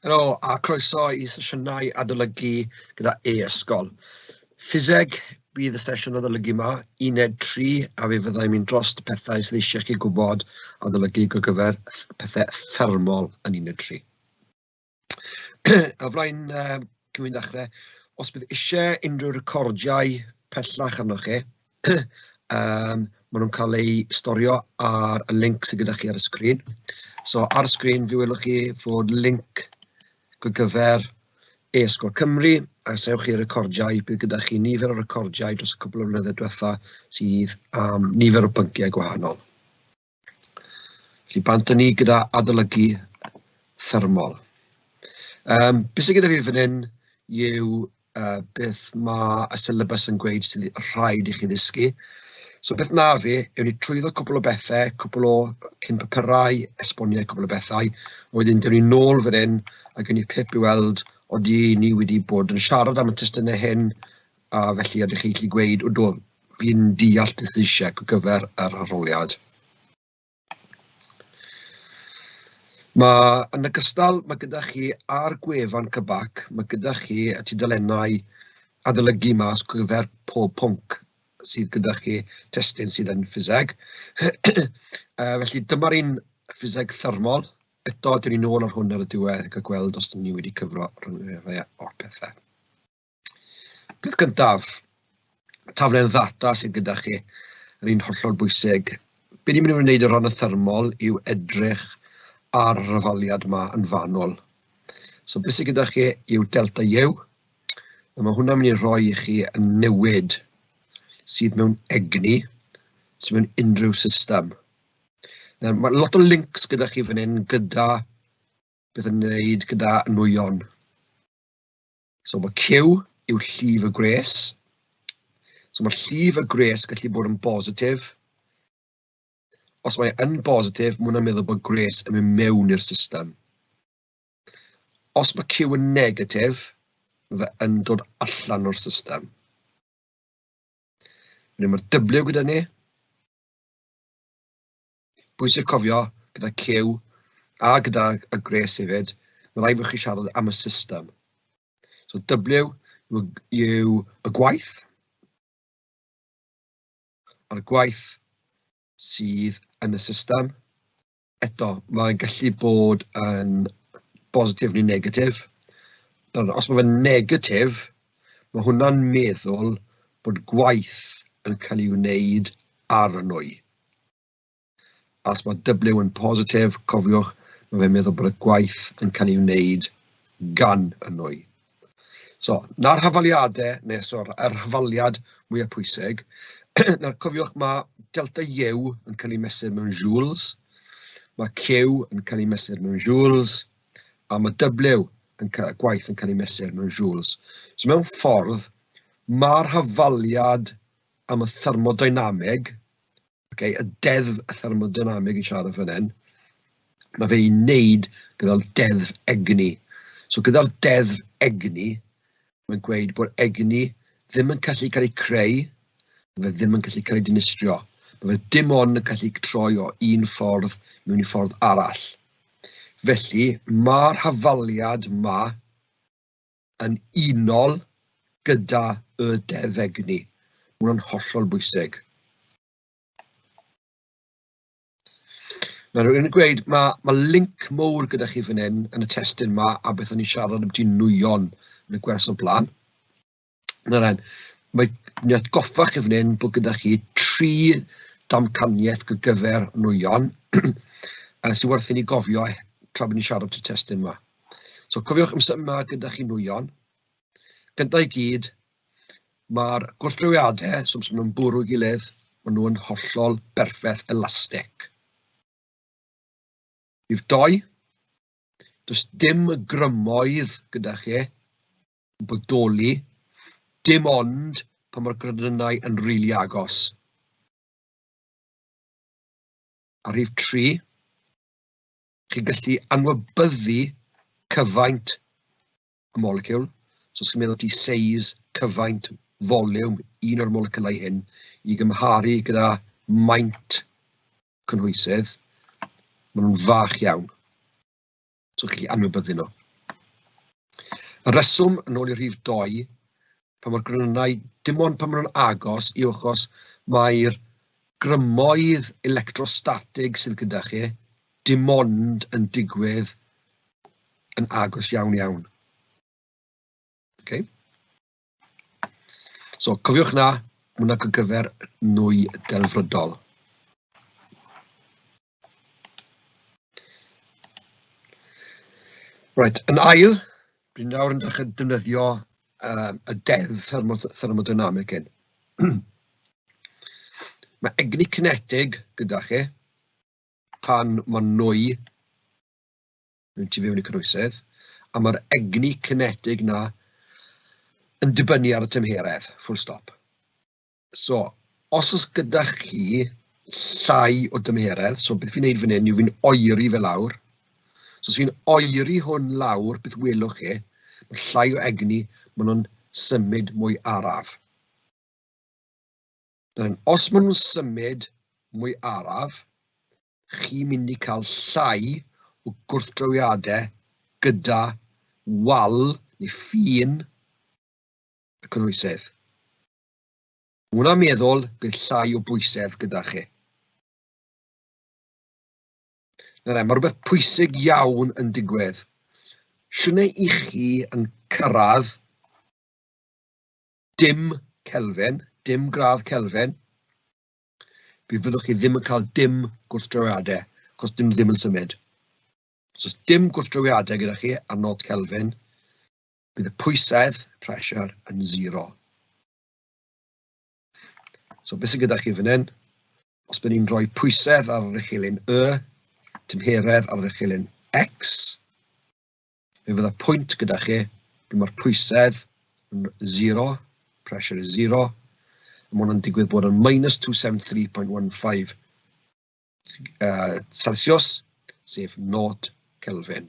Helo, a croeso I sesiynau adolygu gyda e-ysgol. Ffiseg bydd y sesiwn adolygu yma, 1-3, a fe fyddai'n mynd dros y pethau sydd eisiau chi gwybod adolygu go gyfer pethau thermol yn 1-3. A flaen cyn mynd dechrau, os bydd eisiau unrhyw recordiau pellach arnoch chi, maen nhw'n cael eu storio ar y link sydd gyda chi ar y sgrin. So ar y sgrin fe welwch chi fod link go gyfer e-ysgol Cymru, a sewch chi recordiau, bydd gyda chi nifer o recordiau dros y cwbl o flynyddoedd diwetha sydd am nifer o bynciau gwahanol. Felly bant ni gyda adolygu thermol. Beth sydd gyda fi fan hyn yw beth mae y syllabus yn gweud sydd rhaid i chi ddysgu. So beth na fi, yw ni trwyddo cwbl o bethau, cwbl o cyn papurau, esboniau cwbl o bethau, a wedyn dyn ni nôl fan hyn a gen ni pip i weld odi ni wedi bod yn siarad am y testunau hyn, a felly ydych chi'n gallu gweud, o do, fi'n deall beth sydd eisiau go gyfer yr arholiad. Yn ogystal, mae gyda chi ar gwefan cybac, mae gyda chi y tudalennau adolygu mas go gyfer pob pwnc sydd gyda chi testun sydd yn ffiseg. Felly dyma'r un ffiseg thermol. Eto, dyn ni nôl ar hwn ar y diwedd ac a gweld os dyn ni wedi cyfro rhywbeth o'r pethau. Peth gyntaf, taflen ddata sydd gyda chi, yr un hollol bwysig. Be ni'n mynd i wneud o ran y thermol yw edrych ar yr afaliad yma yn fanwl. So beth sydd gyda chi yw delta U, a mae hwnna'n mynd i roi i chi yn newid sydd mewn egni, sydd mewn unrhyw system. Mae lot o links gyda chi fan hyn gyda beth yn wneud gyda nwyon. So mae Q yw llif y gres. So mae llif y gres gallu bod yn positif. Os mae yn positif, mae hwnna'n meddwl bod gres yn mynd mewn i'r system. Os mae Q yn negatif, mae fe yn dod allan o'r system. Mae'r W gyda ni. Bwysig cofio gyda Q a gyda y gres hefyd, mae rhaid fod chi siarad am y system. So W yw y gwaith. A'r gwaith sydd yn y system. Eto, mae'n gallu bod yn positif neu negatif. Os mae fe'n negatif, mae hwnna'n meddwl bod gwaith yn cael ei wneud ar y nwy. Os mae W yn positif, cofiwch, mae fe'n meddwl bod y gwaith yn cael ei wneud gan y nwy. So, na'r hafaliadau, yr hafaliad mwyaf pwysig, cofiwch mae delta U yn cael ei mesur mewn joules, mae Q yn cael ei mesur mewn joules, a mae W gwaith yn cael ei mesur mewn joules. So mewn ffordd, mae'r hafaliad am y thermodynamig, y deddf thermodynamig i siarad fan hyn, mae fe i wneud gyda'r deddf egni. So gyda'r deddf egni, mae'n gweud bod egni ddim yn gallu cael ei creu, mae fe ddim yn gallu cael ei dinistrio. Mae fe dim ond yn gallu troi o un ffordd mewn i ffordd arall. Felly, mae'r hafaliad yma yn unol gyda y deddf egni. Mae hwnna'n hollol bwysig. Nawr, rwy'n gweud, mae link mowr gyda chi fan hyn yn y testun yma a beth o'n i siarad am ti nwyon yn y gwers o blaen. Nawr, ni atgoffa chi fan hyn bod gyda chi 3 damcaniaeth go gyfer nwyon sy'n werth i ni gofio tra bod ni'n siarad am ti testun yma. So, cofiwch yma gyda chi nwyon. Gyda i gyd, mae'r gwrthdrywiadau, so maen nhw'n bwrw gilydd, maen nhw'n hollol berffaith elastig. Bydd 2, does dim y grymoedd gyda chi yn bodoli, dim ond pan mae'r grydynnau yn rili agos. A rhif 3, chi'n gallu anwybyddu cyfaint y moleciwl, so os chi'n meddwl ti seis, cyfaint, volume, un o'r moleciwlau hyn, i gymharu gyda maint cynhwysydd, maen nhw'n fach iawn. So chi'n gallu anwybyddu nhw. Y reswm yn ôl i rhif 2, pan mae'r grynynnau, dim ond pan maen nhw'n agos, i achos mae'r grymoedd electrostatig sydd gyda chi, dim ond yn digwydd yn agos iawn iawn. Okay? So, cofiwch na, hwnna ar gyfer nwy delfrydol. Right, yn ail, dwi'n nawr yn dechrau defnyddio y deddf thermodynamic hyn. Mae egni cinetig gyda chi pan mae nwy yn tu fewn i cynwysydd, a mae'r egni cinetig na yn dibynnu ar y tymheredd, full stop. So, os oes gyda chi llai o dymheredd, so beth fi'n neud fan hyn yw fi'n oeri fe lawr. So, os fi'n oeri hwn lawr, beth welwch chi, mae llai o egni, maen nhw'n symud mwy araf. Os maen nhw'n symud mwy araf, chi'n mynd i cael llai o gwrthdrowiadau gyda wal neu ffin y cynwysydd. Hwna'n meddwl bydd llai o bwysedd gyda chi. Mae rhywbeth pwysig iawn yn digwydd. Siwne i chi yn cyrraedd dim Kelvin, dim gradd Kelvin, fyddwch chi ddim yn cael dim gwrthdrowiadau, achos dim ddim yn symud. Os oes dim gwrthdrowiadau gyda chi ar 0 Kelvin, bydd y pwysedd, pressure, yn 0. So, beth sydd gyda chi fan hyn? Os bydd ni'n rhoi pwysedd ar yr uchelin Y, tymheredd ar yr uchelin X, fe fydd y pwynt gyda chi, ble mae'r pwysedd yn 0, pressure is 0, a mae hwnna'n digwydd bod yn -273.15 Celsius, sef 0 Kelvin.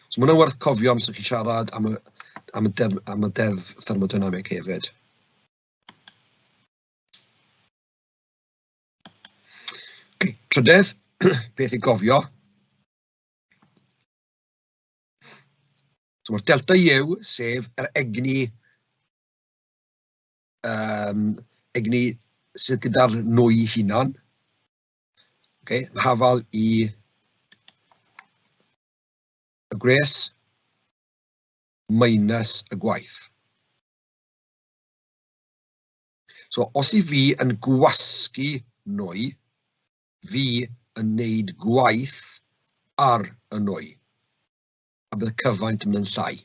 So mae hwnna'n werth cofio amser chi siarad am y deddf thermodynamic hefyd. Okay, trydydd, beth i gofio. So mae'r delta U sef yr egni sydd gyda'r nwy hunan. Okay, yn hafal i y gres minus y gwaith. So os i fi yn gwasgu nwy, fi yn neud gwaith ar y nwy, a bydd y cyfaint yn mynd llai.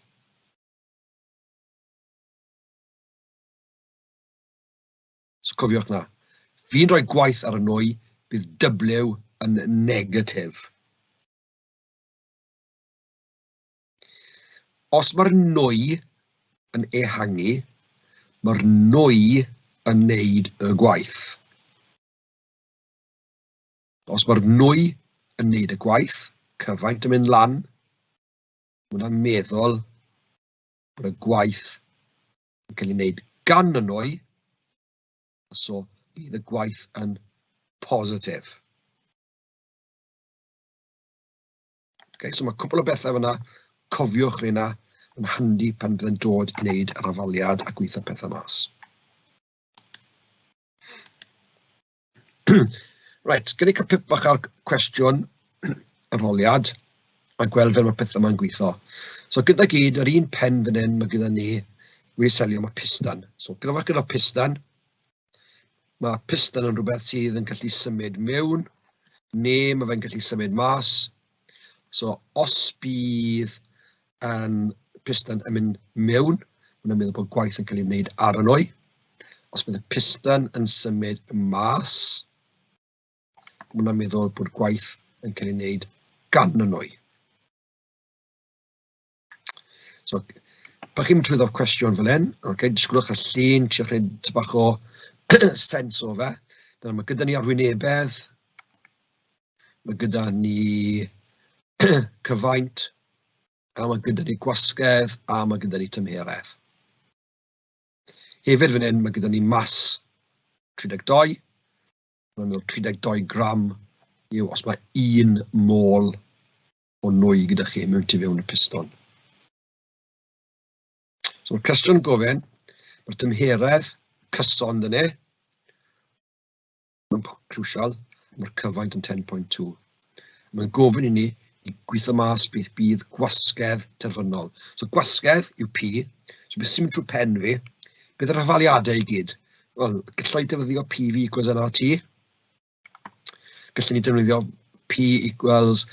So cofiwch na, fi'n rhoi gwaith ar y nwy, bydd W yn negatif. Os mae'r nwy yn ehangu, mae'r nwy yn neud y gwaith. Os mae'r nwy yn neud y gwaith, cyfaint yn mynd lan, mae hwnna'n meddwl bod y gwaith yn cael ei wneud gan y nwy, so bydd y gwaith yn positif. Okay, so mae cwbl o bethau fyna, cofiwch rhaid yna, yn handi pan bydd yn dod i wneud yr afaliad a gweithio pethau mas. Right, gen i cael pip bach ar cwestiwn arholiad a gweld fel mae pethau yma'n gweithio. So gyda gyd, yr un pen fan hyn mae gyda ni wedi selio mae piston. So gyda piston, mae piston yn rhywbeth sydd yn gallu symud mewn, neu mae fe'n gallu symud mas. So os bydd piston yn mynd mewn, mae'n meddwl bod gwaith yn cael ei wneud ar y nwy. Os bydd y piston yn symud mas, mae'n meddwl bod gwaith yn cael ei wneud gan y nwy. So, bach chi'n trwyddo'r cwestiwn fel hyn, okay, disgwylwch y llun, tiwch rhaid bach o sens o fe. Mae gyda ni arwynebedd, mae gyda ni cyfaint, a mae gyda ni gwasgedd, a mae gyda ni tymheredd. Hefyd fan hyn, mae gyda ni mas 32, mae'n meddwl 32 gram yw os mae 1 mol o nwy gyda chi mewn tu fewn y piston. So mae'r cwestiwn gofyn, mae'r tymheredd cyson dyna, mae'n crucial, mae'r cyfaint yn 10.2. Mae'n gofyn i ni i gweithio mas beth bydd gwasgedd terfynol. So gwasgedd yw P, so beth sy'n mynd trwy pen fi, beth yw'r hafaliadau i gyd? Wel, gallai defnyddio PV equals nRT. Gallai ni defnyddio P equals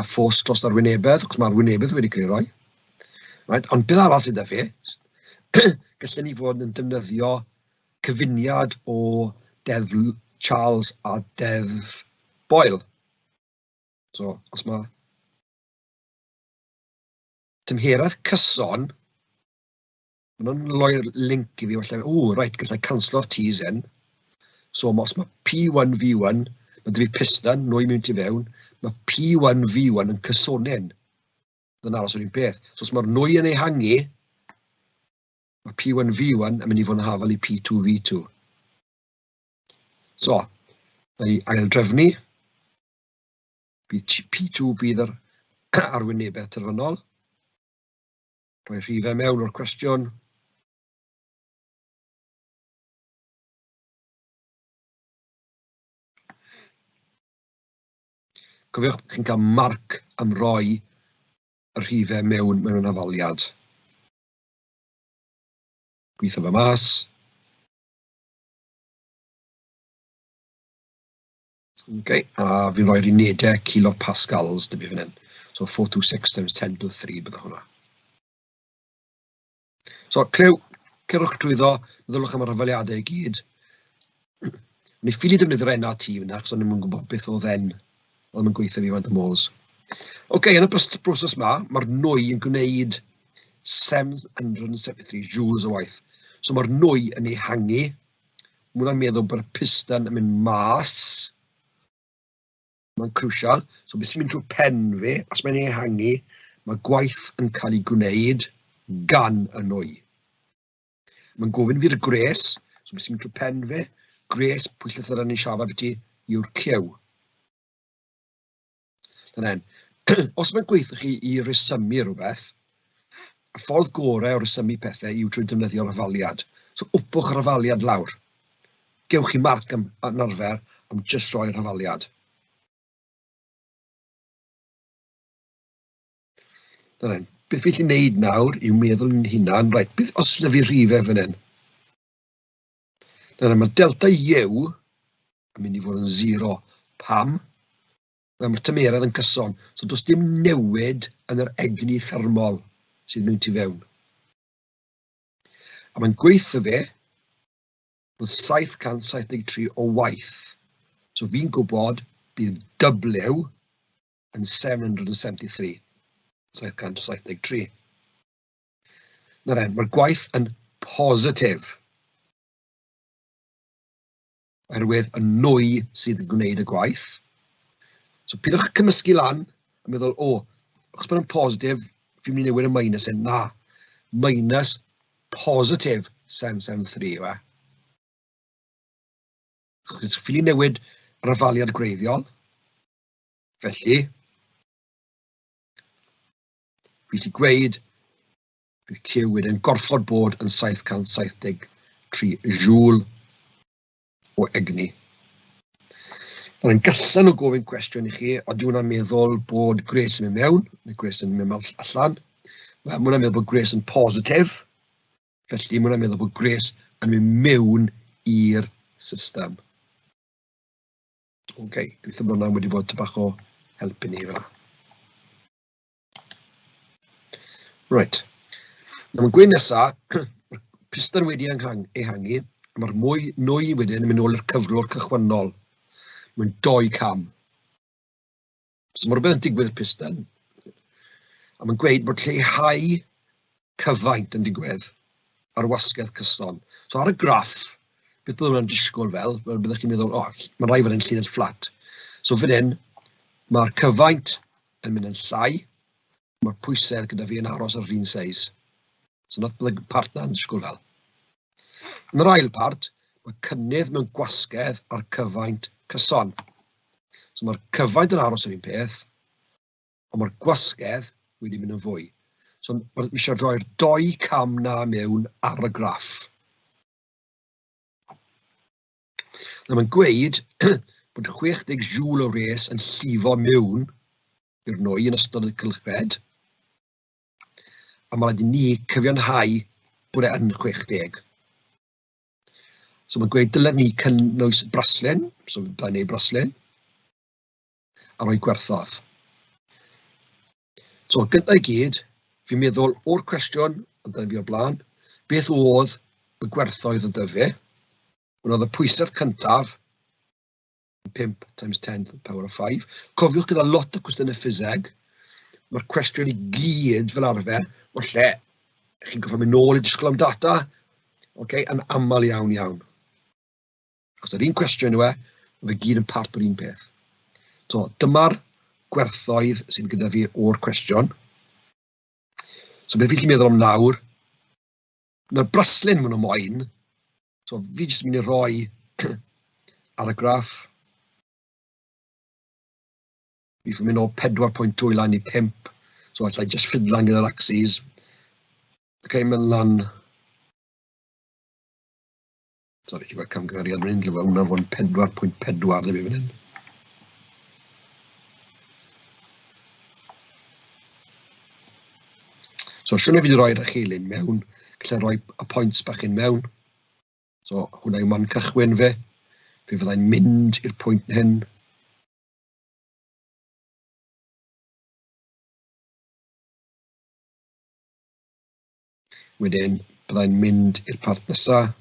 force dros arwynebedd, achos mae'r arwynebedd wedi cael ei roi. Right? Ond beth arall sydd â fi, gallai ni fod yn defnyddio cyfuniad o deddf Charles a deddf Boyle. So, os mae tymheredd cyson, mae'n loi'r link i fi, falle, reit, gallai cancelo'r T's yn. So, os mae P1, V1, mae dy fi piston, nwy mewn ti fewn, mae P1, V1 yn cysonin. Dyna aros o'r un peth. So, os mae'r nwy yn ehangu, mae P1, V1 yn mynd i fod yn hafal i P2, V2. So, na i aildrefnu. Bydd P2 bydd yr arwynebedd terfynol. Rhoi rhifau mewn o'r cwestiwn. Cofiwch, chi'n cael marc am roi y rhifau mewn yn hafaliad. Gweithio fe mas. Okay, a fi'n rhoi'r unedau kilopascals dyby fan hyn. So 426 times 10 to the 3 bydda hwnna. So, cerwch drwyddo, meddylwch am yr hafaliadau i gyd. Ni ffili defnyddio'r NRT fyna, achos o'n i'n gwybod beth oedd N, oedd yn gweithio fi fan y mols. OK, yn y broses yma, mae'r nwy yn gwneud 773 joules o waith. So mae'r nwy yn ehangu. Mwna'n meddwl bod y piston yn mynd mas. Mae'n crucial. So beth sy'n mynd trwy pen fi, os mae'n ehangu, mae gwaith yn cael ei gwneud gan y nwy. Mae'n gofyn fi'r gres, so beth sy'n mynd trwy pen fi, gres pwy llythyr ni'n siarad beth yw'r Q. Os mae'n gweithio chi i resymu rhywbeth, y ffordd gorau o resymu pethau yw trwy defnyddio'r hafaliad. So wpwch yr hafaliad lawr. Gewch chi marc am arfer am jyst roi'r hafaliad. Beth fi'n gallu gwneud nawr yw meddwl yn hunan, right, beth os yna fi rhifau fan hyn? Mae delta U yn mynd i fod yn 0. Pam? Mae'r tymeredd yn cyson, so does dim newid yn yr egni thermol sydd mewn ti fewn. A mae'n gweithio fe bod 773 o waith. So fi'n gwybod bydd W yn 773. 773. Mae'r gwaith yn positif. Oherwydd y nwy sydd yn gwneud y gwaith. So pidwch cymysgu lan a meddwl, achos bod yn positif, fi'n mynd i newid y minus yn. Na, minus positif 773 yw e. Chos fi'n newid yr hafaliad greiddiol. Felly, bydd i gweud, bydd Q wedyn gorfod bod yn 773 joule o egni. Yn gallan o gofyn cwestiwn i chi, oeddi hwnna'n meddwl bod gres yn mynd mewn, neu gres yn mynd allan. Mae hwnna'n meddwl bod gres yn positif, felly mae hwnna'n meddwl bod gres yn mynd mewn i'r system. OK, gobeithio bod hwnna'n wedi bod bach o help i ni fel. Right. Mae'n gweud nesaf, mae'r piston wedi ehangu, a mae'r nwy wedyn yn mynd ôl i'r cyflwr cychwynnol. Mae'n 2 cam. So mae rhywbeth yn digwydd y piston. A mae'n gweud bod lleihau cyfaint yn digwydd ar wasgedd cyson. So ar y graff, beth byddwn nhw'n disgwyl fel, byddwch chi'n meddwl, mae'n rhaid fod yn llinell fflat. So fan hyn, mae'r cyfaint yn mynd yn llai, mae'r pwysedd gyda fi yn aros ar yr un seis. So nath byddai'r part na'n disgwyl fel. Yn yr ail part, mae cynnydd mewn gwasgedd ar cyfaint cyson. So mae'r cyfaint yn aros yr un peth, ond mae'r gwasgedd wedi mynd yn fwy. So mi eisiau roi'r 2 cam na mewn ar y graff. Mae'n gweud bod 60 joule o res yn llifo mewn i'r nwy yn ystod y cylchred, a mae rhaid i ni cyfiawnhau bod e yn 60. So mae'n gweud dylen ni cynnwys braslun, so byddai'n neud braslun, a rhoi gwerthodd. So gyda i gyd, fi'n meddwl o'r cwestiwn, yn dyn fi o blaen, beth oedd y gwerthoedd y dyfu? Hwna oedd y pwysedd cyntaf, 5 times 10 to the power of 5. Cofiwch gyda lot o cwestiynau ffiseg, mae'r cwestiwn i gyd fel arfer, o'r lle, chi'n gofio mynd nôl i disgwyl am data, yn aml iawn iawn. Achos yr un cwestiwn yw e, fe gyd yn part o'r un peth. So, dyma'r gwerthoedd sydd gyda fi o'r cwestiwn. So, beth fi'n meddwl am nawr, yna'r braslun maen nhw moyn, so fi jyst mynd i roi ar y graff. Fi fi'n mynd o 4.2 i lan i 5, so allai jyst ffidlan gyda'r axes. Mynd lan... Sorry, ti'n gweld camgymeriad fan hyn, hwnna fo'n 4.4 le fi fan hyn. So, siwrna fi wedi roi'r chelyn mewn, gallai roi y points bach yn mewn. So, hwnna yw man cychwyn fe. Fe fyddai'n mynd i'r pwynt hyn. Wedyn, byddai'n mynd i'r part nesaf.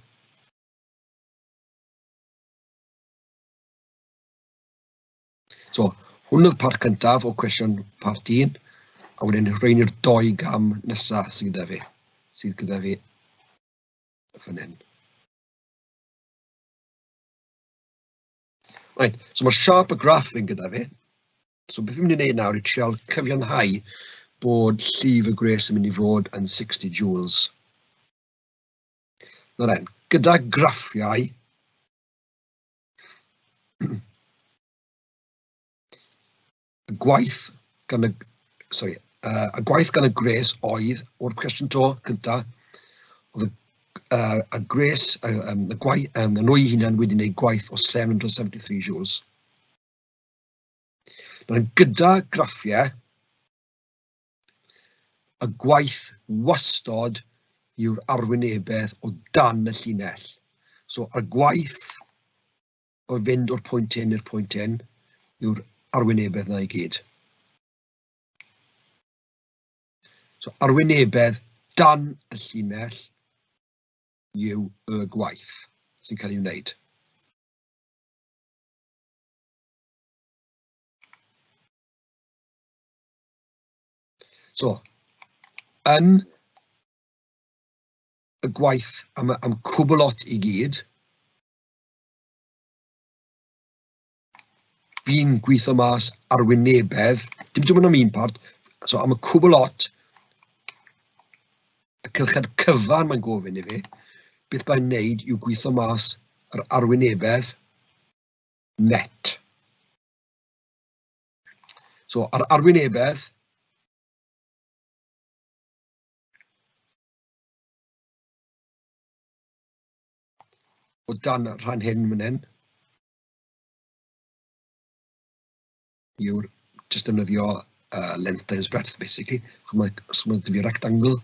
So, hwn oedd part cyntaf o cwestiwn part 1. A wedyn rhain i'r 2 gam nesaf sydd gyda fi fan hyn. Right, so mae'r siarp y graff yn gyda fi. So beth fi'n mynd i wneud nawr i trial cyfiawnhau bod llif y gres yn mynd i fod yn 60 joules. Nawr en, gyda graffiau, y gwaith gan y gres oedd, o'r cwestiwn to cyntaf, oedd y gres, y nwy hunan wedi wneud gwaith o 773 joules. Gyda graffiau, y gwaith wastod yw'r arwynebedd o dan y llinell. So, y gwaith o fynd o'r pwynt hyn i'r pwynt hyn yw'r arwynebedd na i gyd. So, arwynebedd dan y llinell yw y gwaith sy'n cael ei wneud. So, yn y gwaith am cwbl-lot i gyd, fi'n gweithio mas arwynebedd, dim dim ond am un part, so am y cwbl-lot, y cylchad cyfan mae'n gofyn i fi, beth mae'n wneud yw gweithio mas yr arwynebedd net. So, ar arwynebedd, o dan rhan hyn fan hyn, yw'r just defnyddio length times breadth, basically. Os mae'n dyfu rectangle.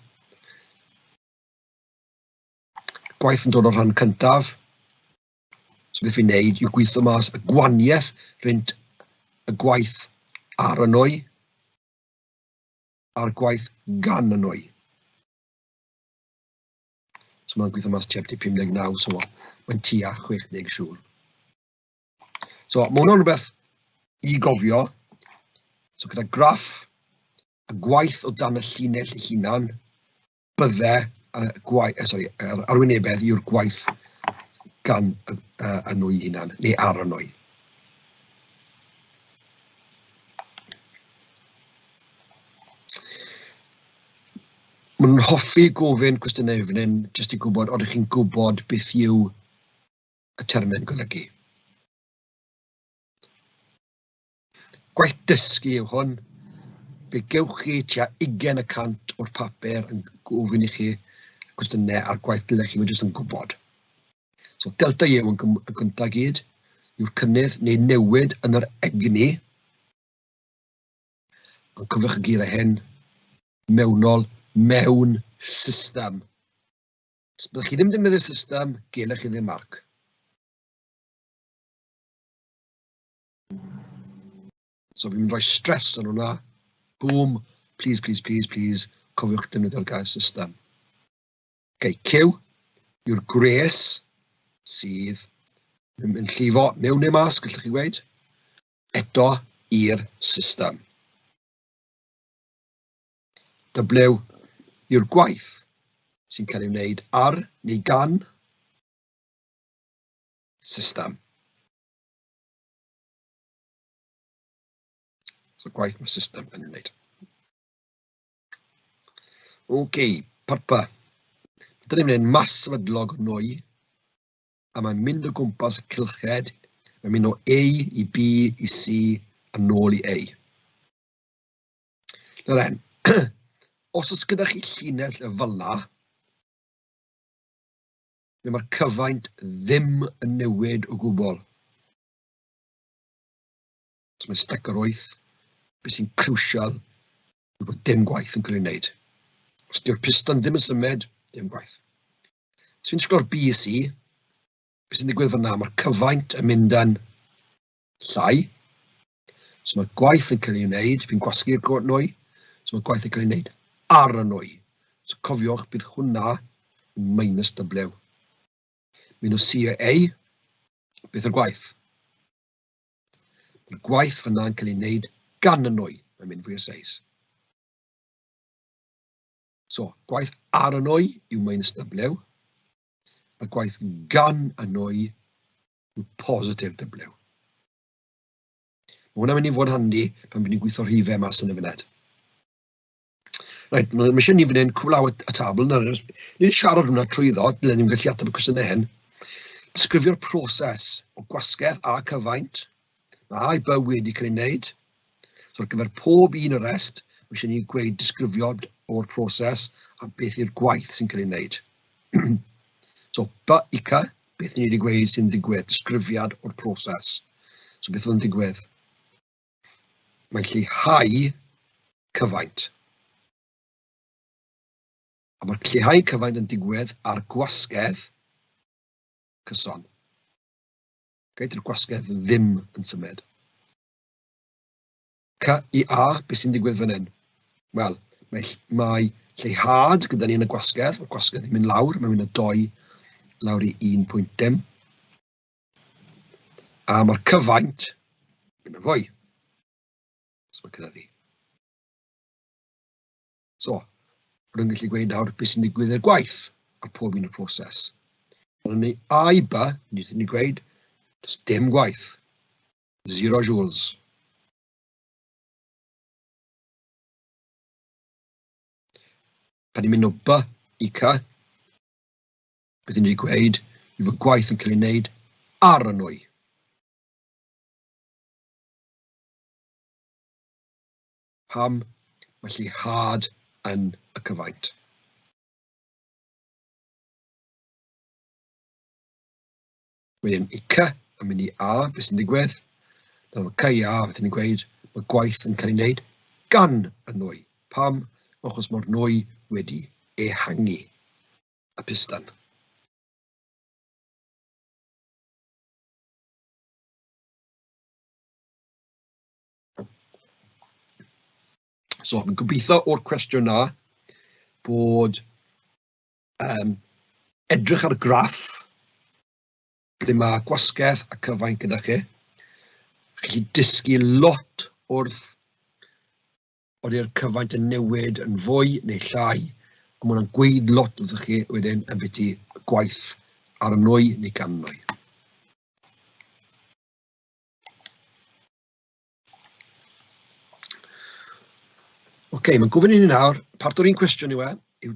Gwaith yn dod o'r rhan cyntaf. So beth fi'n neud yw gweithio mas y gwaniaeth rhynt y gwaith ar y nwy a'r gwaith gan y nwy. So mae'n gweithio mas tua 59, so mae'n tua 60 siŵr. So mae hwnna'n rhywbeth i gofio. So gyda graff, y gwaith o dan y llinell ei hunan, bydde yr arwynebedd yw'r gwaith gan y nwy hunan, neu ar y nwy. Maen nhw'n hoffi gofyn cwestiynau fan hyn, jyst i gwybod, oeddech chi'n gwybod beth yw y termau'n golygu. Gwaith dysgu yw hwn, fe gewch chi tua 20% o'r papur yn gofyn I chi cwestiynau ar gwaith dylech chi jyst yn gwybod. So delta U yn gyntaf gyd yw'r cynnydd neu newid yn yr egni. Ond cofiwch y geiriau hyn, mewnol, mewn system. Os byddwch chi ddim defnyddio'r system, gelech chi ddim marc. So fi'n mynd rhoi stress yn hwnna. Boom, please, please, please, please, cofiwch defnyddio'r gair system. Okay, Q yw'r gres sydd yn llifo mewn neu mas, gallwch chi gweud, eto i'r system. W yw'r gwaith sy'n cael ei wneud ar neu gan system. So gwaith mae system yn ei wneud. OK, parpa. Dyna ni'n mynd mas sefydlog o nwy, a mae'n mynd o gwmpas y cylched, mae'n mynd o A I B I C a nôl I A. Nawr en, os oes gyda chi llinell y fyla, mae'r cyfaint ddim yn newid o gwbl. So mae'n stec yr wyth, beth sy'n crucial yw bod dim gwaith yn cael ei wneud. Os di'r piston ddim yn symud, dim gwaith. Os fi'n sglo'r B I C, beth sy'n digwydd fyna, mae'r cyfaint yn mynd yn llai. So mae gwaith yn cael ei wneud, fi'n gwasgu'r nwy, so mae gwaith yn cael ei wneud ar y nwy. So cofiwch bydd hwnna yn minus W. Mynd o C a A, beth yw'r gwaith? Mae'r gwaith fyna yn cael ei wneud gan y nwy, mae'n mynd fwy o 6. So, gwaith ar y nwy yw minus W, a gwaith gan y nwy yw positive W. Mae hwnna'n mynd I fod yn handi pan bydd ni'n gweithio rhifau mas yn y funed. Right, mae eisiau ni fan hyn cwblaw y tabl. Ni'n siarad hwnna trwyddo, dylen ni'n gallu ateb y cwestiynau hyn. Disgrifio'r proses o gwasgedd a cyfaint. Mae A I B wedi cael ei wneud. So ar gyfer pob un o'r rest, mae eisiau ni gweud disgrifiod o'r proses a beth yw'r gwaith sy'n cael ei wneud. So B I C, beth ni wedi gweud sy'n digwydd, disgrifiad o'r proses. So beth oedd yn digwydd? Mae'n lleihau cyfaint. A mae'r lleihau cyfaint yn digwydd ar gwasgedd cyson. Gaet'r gwasgedd ddim yn symud. C I A, beth sy'n digwydd fan hyn? Wel, mae lleihad gyda ni yn y gwasgedd. Mae'r gwasgedd yn mynd lawr, mae'n mynd o 2 lawr I 1.dim. A mae'r cyfaint yn mynd yn fwy. So mae'n cynyddu. So, rwy'n gallu gweud nawr beth sy'n digwydd i'r gwaith ar pob un o'r proses. Ond ni A I B, ni'n gweud, does dim gwaith. 0 joules. Pan ni'n mynd o B I C, beth ni'n gweud yw fod gwaith yn cael ei wneud ar y nwy. Pam mae lleihad yn y cyfaint. Wedyn, I C yn mynd I A, beth sy'n digwydd? Nawr, C I A, beth ni'n gweud, mae gwaith yn cael ei wneud gan y nwy. Pam? Achos mae'r nwy wedi ehangu y piston. So, fi'n gobeithio o'r cwestiwn na bod edrych ar y graff ble mae gwasgedd a cyfaint gyda chi. Chi'n dysgu lot wrth o'r cyfaint yn newid yn fwy neu llai, ond mae hwnna'n gweud lot wrth chi wedyn yn beth I gwaith ar y nwy neu gan y nwy. OK, mae'n gofyn I ni nawr, part o'r un cwestiwn yw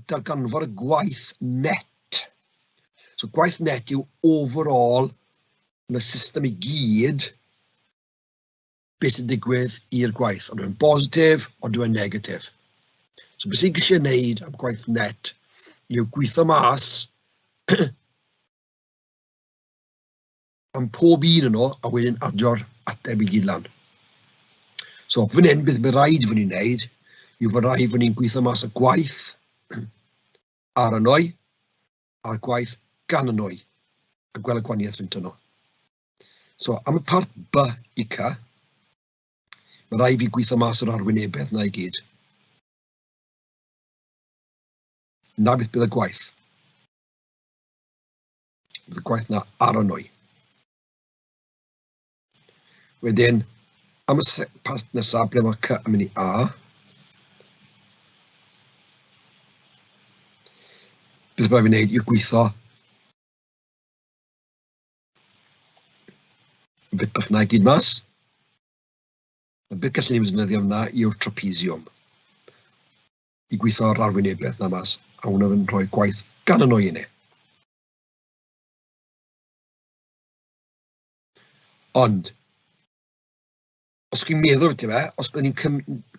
darganfod y gwaith net. So gwaith net yw overall yn y system I gyd beth sy'n digwydd i'r gwaith. Ond yw'n positif, ond yw'n negatif. So beth sy'n gallu gwneud am gwaith net yw gweithio mas am pob un yno a wedyn adio'r ateb I gyd lan. So fan hyn bydd rhaid fy ni'n wneud yw fy rhaid fy ni'n gweithio mas y gwaith ar y nwy a'r gwaith gan y nwy a gweld y gwahaniaeth fynt yno. So am y part B I C, mae rhaid fi gweithio mas yr arwynebedd na I gyd. Na beth bydd y gwaith. Bydd y gwaith na ar y nwy. Wedyn, am y part nesaf ble mae C yn mynd I A, beth bydd fi'n gwneud yw gweithio y bit bach na I gyd mas. Y bit gallwn ni ddefnyddio hwnna yw'r trapesiwm. I gweithio'r arwynebedd na mas, a hwnna fy'n rhoi gwaith gan y nwy i ni. Ond, os chi'n meddwl beth fe, os byddwn ni'n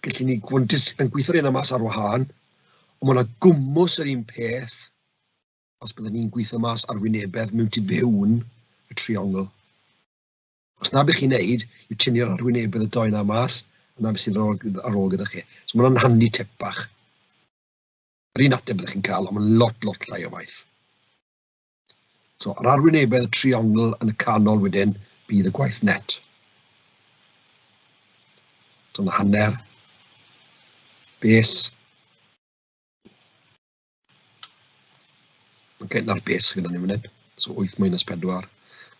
gallu ni yn gweithio'r un mas ar wahân, ond mae yna gwmws yr un peth os byddwn ni'n gweithio mas arwynebedd mewn tu fewn y triongl. Os na beth chi'n neud, yw tynnu'r arwynebedd y doi na mas, a na beth sy'n ar ôl gyda chi. So mae'n handy tip bach. Yr un ateb byddwch chi'n cael, ond mae'n lot llai o waith. So, yr arwynebedd y triongl yn y canol wedyn bydd y gwaith net. So, yna hanner, bes. Na'r bes gyda ni fan hyn. So, 8 minus 4.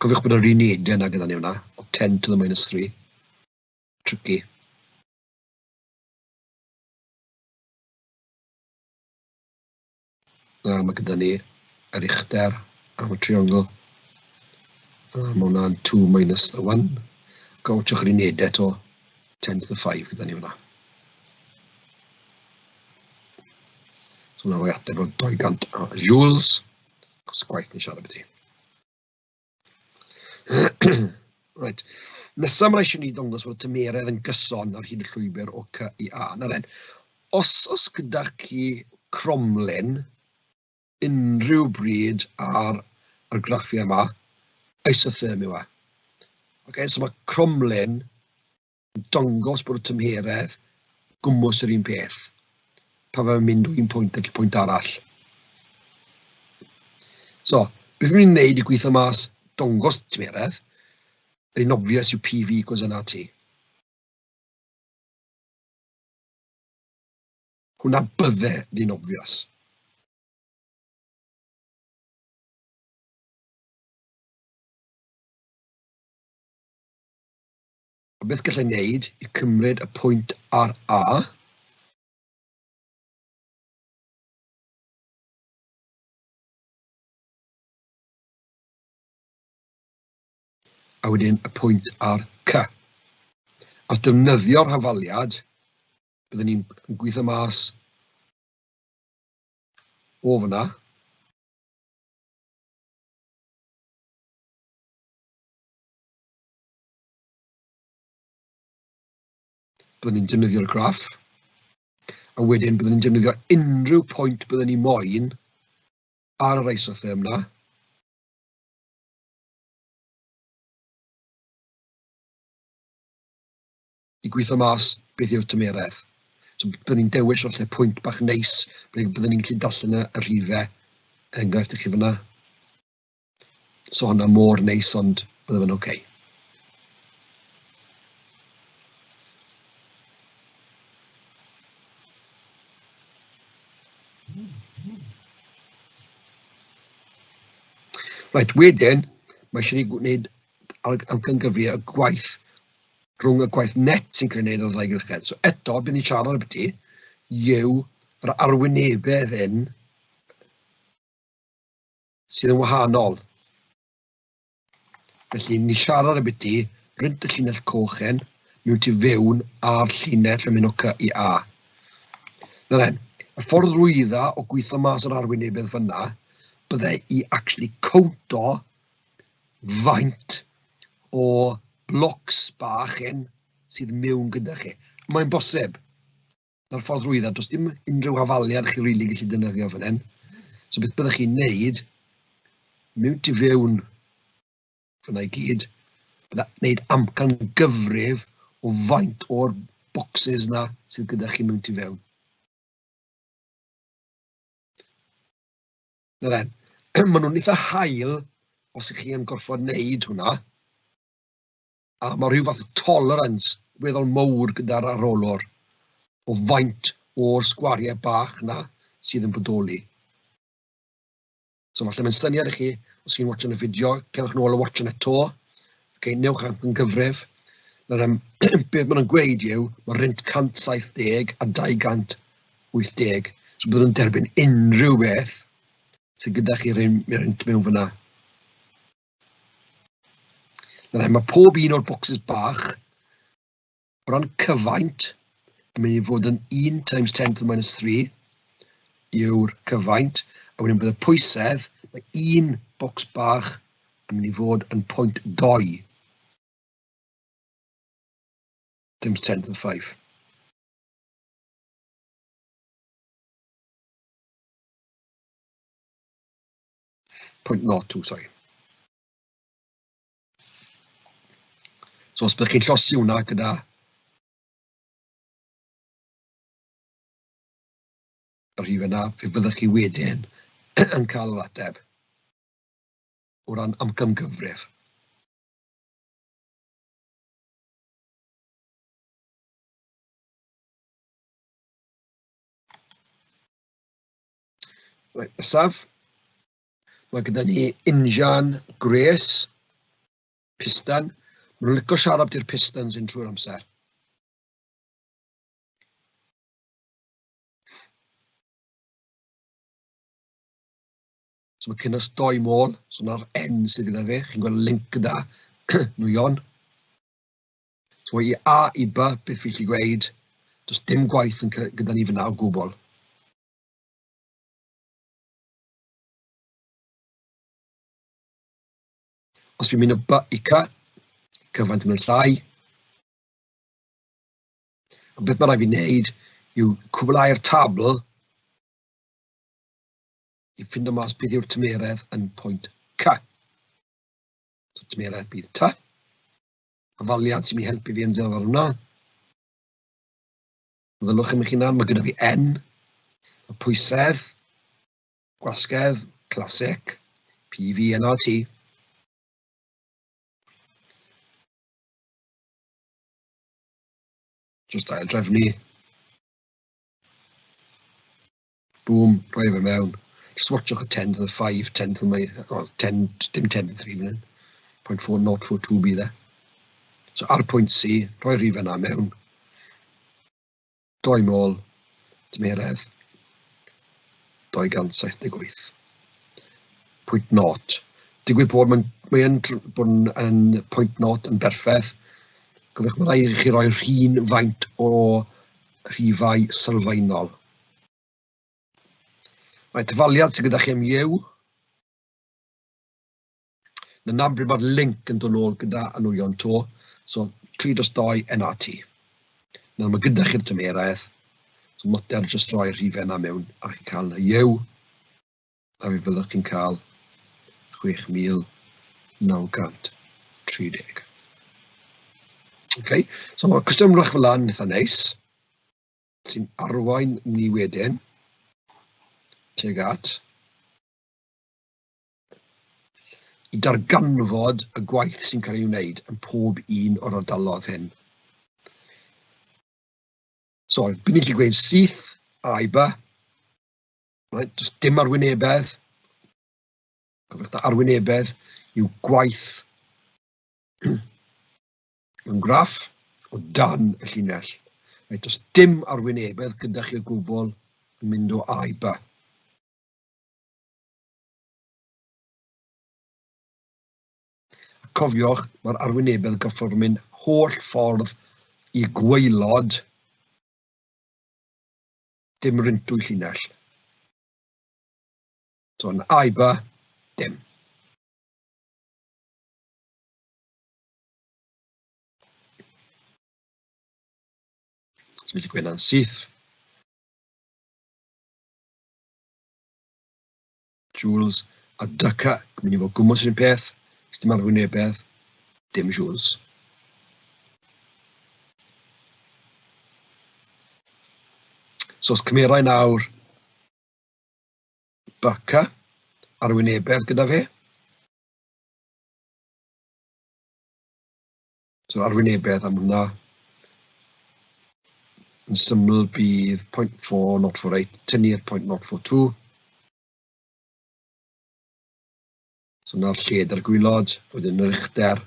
Cofiwch bod yr unedau yna gyda ni hwnna, o 10 to the minus 3. Tricky. Mae gyda ni yr uchder am y triongl. Mae hwnna'n 2 minus the 1. Gawchwch yr unedau to 10 to the 5 gyda ni hwnna. So hwnna'n rhoi ateb o 200 joules. Os gwaith ni siarad beth i. Right. Nesaf mae eisiau ni ddangos fod y tymeredd yn gyson ar hyd y llwybr o C I A. Nawr, os gyda chi cromlin unrhyw bryd ar y graffiau yma, isotherm yw e. Okay, so mae cromlin yn dangos bod y tymeredd gwmws yr un peth. Pa fe'n mynd o un pwynt ac I pwynt arall. So, beth fi'n mynd I wneud I gweithio mas dangos tymeredd, yr un obvious yw PV equals NRT. Hwna bydde yn obvious. A beth gallai wneud I cymryd y pwynt ar A, a wedyn y pwynt ar C. A defnyddio'r hafaliad, byddwn ni'n gweithio mas o fyna. Byddwn ni'n defnyddio'r graff. A wedyn byddwn ni'n defnyddio unrhyw pwynt byddwn ni moyn ar yr isotherm na. I gweithio mas beth yw'r tymeredd. So byddwn ni'n dewis falle pwynt bach neis, byddwn ni'n gallu darllen y rhifau enghraifft I chi fyna. So hwnna mor neis, ond bydde fe'n okay. Right, wedyn, mae eisiau ni gwneud amcangyfu y gwaith rhwng y gwaith net sy'n cael ei wneud o'r ddau gylched. So eto, bydd ni'n siarad beth yw yr arwynebedd hyn sydd yn wahanol. Felly, ni'n siarad beth rynt y llinell coch hyn mewn tu fewn ar llinell yn mynd o C I A. Nawr hyn, y ffordd rwydda o gweithio mas yr arwynebedd fyna bydde I actually counto faint o blocs bach hyn sydd mewn gyda chi. Mae'n bosib. Na'r ffordd rwydda, does dim unrhyw hafaliad chi rili gallu defnyddio fan hyn. So beth byddwch chi'n neud, mewn tu fewn fyna i gyd, bydda wneud amcan gyfrif o faint o'r bocsys na sydd gyda chi mewn tu fewn. Maen nhw'n eitha hael os ych chi yn gorfod wneud hwnna, a mae rhyw fath o tolerance weddol mowr gyda'r arolwr o faint o'r sgwariau bach na sydd yn bodoli. So falle mae'n syniad i chi, os chi'n watchan y fideo, celwch nôl o watchan y to, newch yn gyfrif. Beth maen nhw'n gweud yw, mae rint 170 a 280. So byddwn nhw'n derbyn unrhyw beth sydd gyda chi rint mewn fyna. Mae pob un o'r bocsys bach, o ran cyfaint, yn mynd i fod yn 1 times 10 to the minus 3 yw'r cyfaint, a wedyn bydd y pwysedd, mae un bocs bach yn mynd i fod yn 0.2 times 10 to the 5. 0.02, sorry. So os byddwch chi'n llosi hwnna gyda yr rhif yna, fe fyddwch chi wedyn yn cael yr ateb o ran amcangyfrif. Right, nesaf, mae gyda ni injan gres, piston. Maen nhw'n licio siarad di'r pistons yn trwy'r amser. So mae cynnwys 2 môl, so na'r N sydd gyda fe, chi'n gweld link gyda nwyon. So i A i B, beth fi chi gweud, does dim gwaith gyda ni fyna o gwbl. Os fi'n mynd o B i C, cyfaint yn mynd llai. A beth mae rai fi wneud yw cwblhau'r tabl i ffindo mas beth yw'r tymeredd yn pwynt C. So tymeredd bydd T. Hafaliad sy'n mynd i helpu fi ymddeol ar hwnna. Meddylwch am eich hunan, mae gyda fi N, y pwysedd, gwasgedd, clasic, PV, NRT. Just ail drefnu. Boom, rhoi fe mewn. Just watchwch y 10 to the 5, 10 to the, well, 10, dim 10 to the 3 fan hyn. 0.4042 bydd e. So ar pwynt C, rhoi rhif yna mewn. 2 môl, tymeredd, 278. Pwynt 0. Digwydd bod mae'n bod yn pwynt 0 yn berffaith. Gofych mae rhaid i chi roi rhin faint o rhifau sylfaenol. Mae tafaliad sydd gyda chi am yw. Yna bryd mae'r link yn dod nôl gyda anwylion to. So 3-2 NRT. Yna mae gyda chi'r tymeredd. So moter jyst roi rhifau yna mewn a chi'n cael y yw. A fe fyddwch chi'n cael 6,930. Okay. So mae cwestiwn rach fel lan eitha neis, sy'n arwain ni wedyn, tuag at, i darganfod y gwaith sy'n cael ei wneud yn pob un o'r ardaloedd hyn. So, bydd ni'n gallu gweud syth a i B, does dim arwynebedd, gofych da arwynebedd yw gwaith mewn graff o dan y llinell. Does dim arwynebedd gyda chi o gwbl yn mynd o A i B. Cofiwch, mae'r arwynebedd gyffwrdd yn mynd holl ffordd i gwaelod dim ryntwy llinell. So yn A i B, dim. So felly gweud yn syth joules, a dyca, mynd i fod gwmwys yr un peth, os dim arwynebedd, dim joules. So os cymerau nawr byca, arwynebedd gyda fe. So arwynebedd am hwnna yn syml bydd 0.4048 tynnu'r 0.042. So yna'r lled ar gwylod, wedyn yr uchder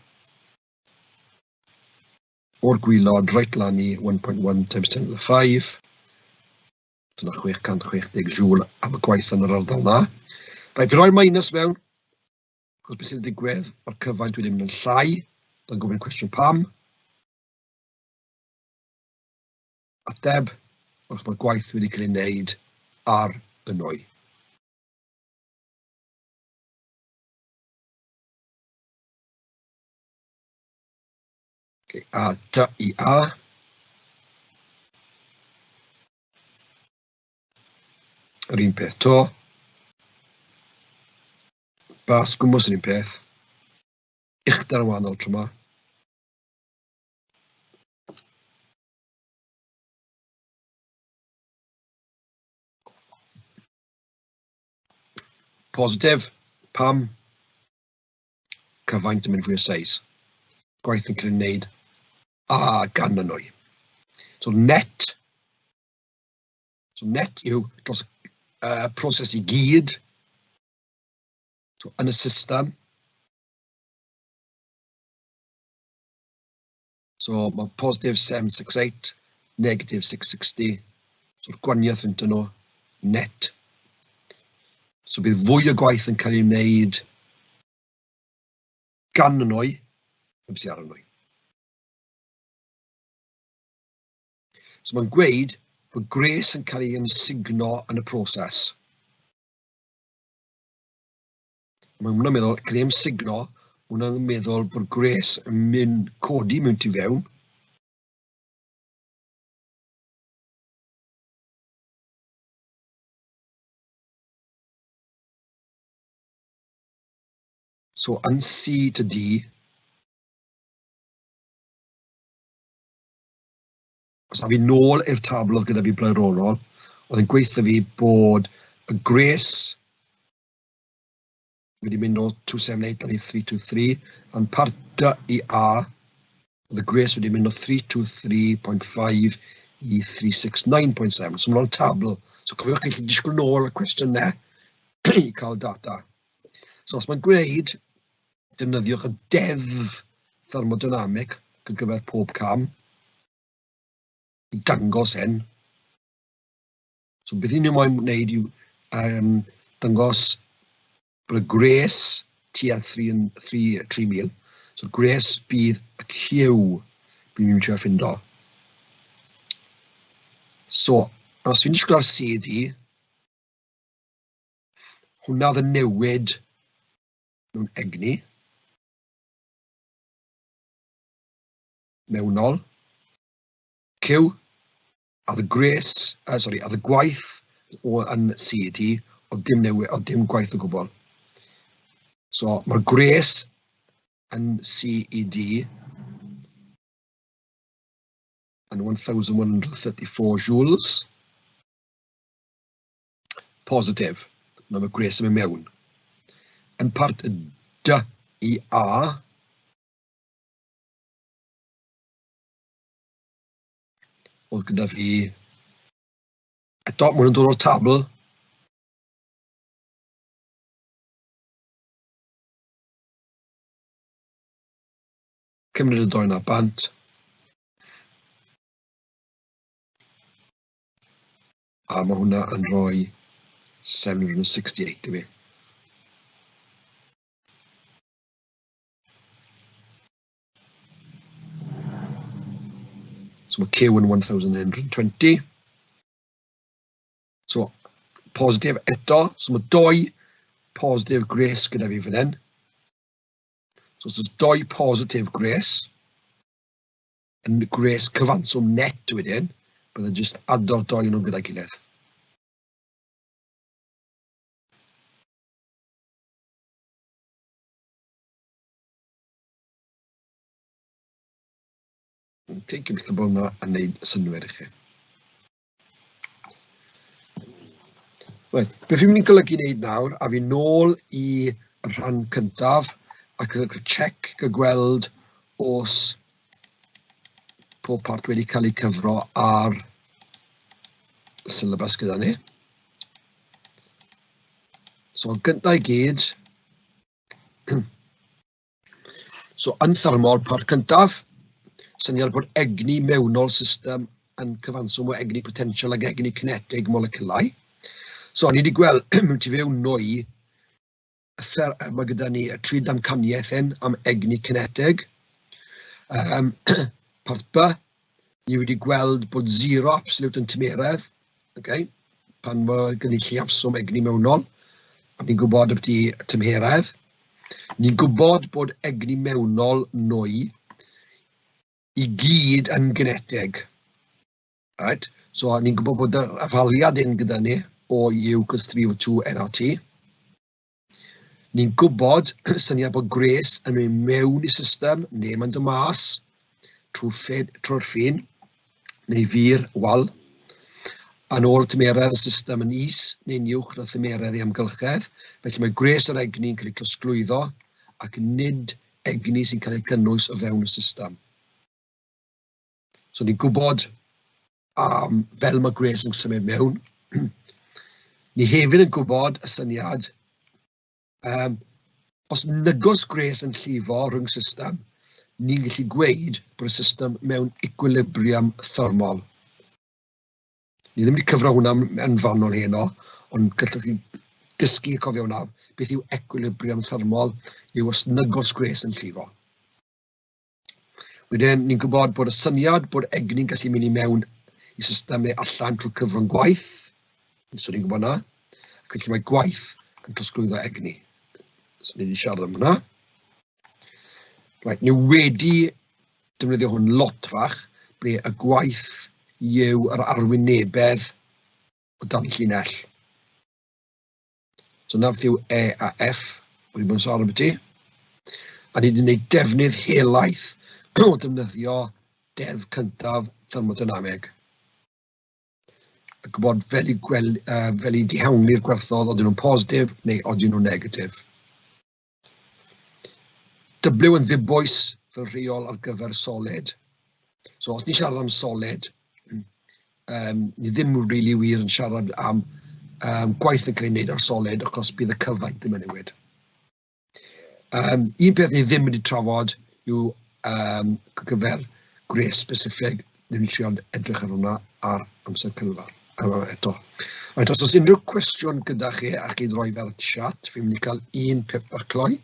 o'r gwylod reit lan i 1.1 times 10 to the 5. Dyna 660 joule am y gwaith yn yr ardal yna. Rhaid fi roi'r minus mewn, achos beth sy'n digwydd, mae'r cyfaint wedi mynd yn llai, da'n gofyn cwestiwn pam. Ateb, achos mae'r gwaith wedi cael ei wneud ar y nwy. Okay, a dy i a. Yr un peth to. Bas gwmwys yr un peth. Uchder yn wahanol tro yma. Positif, pam, cyfaint yn mynd fwy o seis. Gwaith yn cael ei wneud a gan y nwy. So net yw dros proses i gyd. So yn y system. So mae positif 768, negatif 660. So'r gwaniaeth fynt nhw, net. So bydd fwy o gwaith yn cael ei wneud gan y nwy, yn sy'n ar y nwy. So mae'n gweud bod gres yn cael ei ymsugno yn y proses. Mae hwnna'n meddwl, cael ei ymsugno, hwnna'n meddwl bod gres yn mynd codi mewn tu fewn. So yn C to D, os a fi nôl i'r tabl oedd gyda fi blaenorol, oedd yn gweithio fi bod y gres wedi mynd o 278 i 323, yn part dy i a, oedd y gres wedi mynd o 323.5 i 369.7. So mae'n tabl. So cofiwch chi disgwyl nôl y cwestiynau i cael data. So os mae'n gweud, defnyddiwch y deddf thermodynamic gyfer pob cam i dangos hyn. So beth ni'n moyn wneud yw dangos bod y gres tua 3,000. So gres bydd y Q bydd ni'n trio ffindo. So, os fi'n disgwyl ar CD, hwnna oedd y newid mewn egni. Mewnol. Q, a y gres, a y gwaith yn CD, o dim newid, o dim gwaith o gwbl. So mae'r gres yn CED yn 1,134 joules. Positif, na mae gres yn mynd mewn. Yn part dy i a, oedd gyda fi, eto, mwyn yn dod o'r tabl, cymryd y doi na bant, a mae hwnna yn rhoi 768 i fi. So mae Q yn 1,120. So, positif eto. So mae doi positif gres gyda fi fan hyn. So os oes doi positif gres, yn gres cyfanswm net wedyn, byddai jyst adrodd doi nhw gyda'i gilydd. Okay, gobeithio bod hwnna yn neud synwyr i chi. Right. Beth fi'n mynd i golygu wneud nawr, a fi nôl i rhan cyntaf ac yn check gygweld os pob part wedi cael ei cyfro ar y syllabus gyda ni. So gyntaf i gyd, so yn thermol part cyntaf, syniad bod egni mewnol system yn cyfanswm o egni potential ag egni kinetig moleciwlau. So ni wedi gweld mewn tu fewn nwy, mae gyda ni y tri damcaniaeth hyn am egni kinetig. Part B, ni wedi gweld bod 0 absolute yn tymeredd, okay? Pan mae gen i lliafswm egni mewnol, a ni'n gwybod y byti tymheredd. Ni'n gwybod bod egni mewnol nwy i gyd yn genetig. Right? So ni'n gwybod bod y afaliad hyn gyda ni o Uwch 3/2 nRT. Ni'n gwybod syniad bod gres yn mynd mewn i system neu mae'n dod mas trwy'r ffin neu fur wal. Yn ôl tymeredd y system yn is neu'n uwch na tymeredd ei amgylchedd. Felly mae gres yr egni yn cael ei closglwyddo ac nid egni sy'n cael ei cynnwys o fewn y system. So ni'n gwybod fel mae gres yn symud mewn. Ni hefyd yn gwybod y syniad os nygos gres yn llifo rhwng system, ni'n gallu gweud bod y system mewn equilibrium thermol. Ni ddim wedi cyfro hwnna yn fanol heno, ond gallwch chi dysgu cofio hwnna. Beth yw equilibrium thermol? Yw os nygos gres yn llifo. Wedyn, ni'n gwybod bod y syniad bod egni'n gallu mynd i mewn i system neu allan trwy cyfrwng gwaith. So ni'n gwybod hwnna. Ac felly mae gwaith yn trosglwyddo egni. So ni wedi siarad am hwnna. Right, ni wedi defnyddio hwn lot fach, ble y gwaith yw yr arwynebedd o danllinell. So na beth yw E a F, wedi bod yn sôn am beth. A ni wedi gwneud defnydd helaeth o defnyddio deddf cyntaf thermodynameg. A gwybod fel i dihawni'r gwerthodd, odyn nhw'n positif neu odyn nhw'n negatif. W yn ddibwys fel rheol ar gyfer solid. So os ni siarad am solid, ni ddim rili wir yn siarad am gwaith yn cael ei wneud ar solid achos bydd y cyfaint ddim yn newid. Un peth ni ddim wedi trafod yw gyfer gres specific, ni'n trio edrych ar hwnna ar amser cyfan eto. Right, os oes unrhyw cwestiwn gyda chi a chi'n rhoi fel chat, fi'n mynd i cael un pip bach cloi.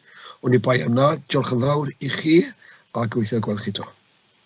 O'n i bai am hwnna, diolch yn fawr i chi a gobeithio gweld chi to.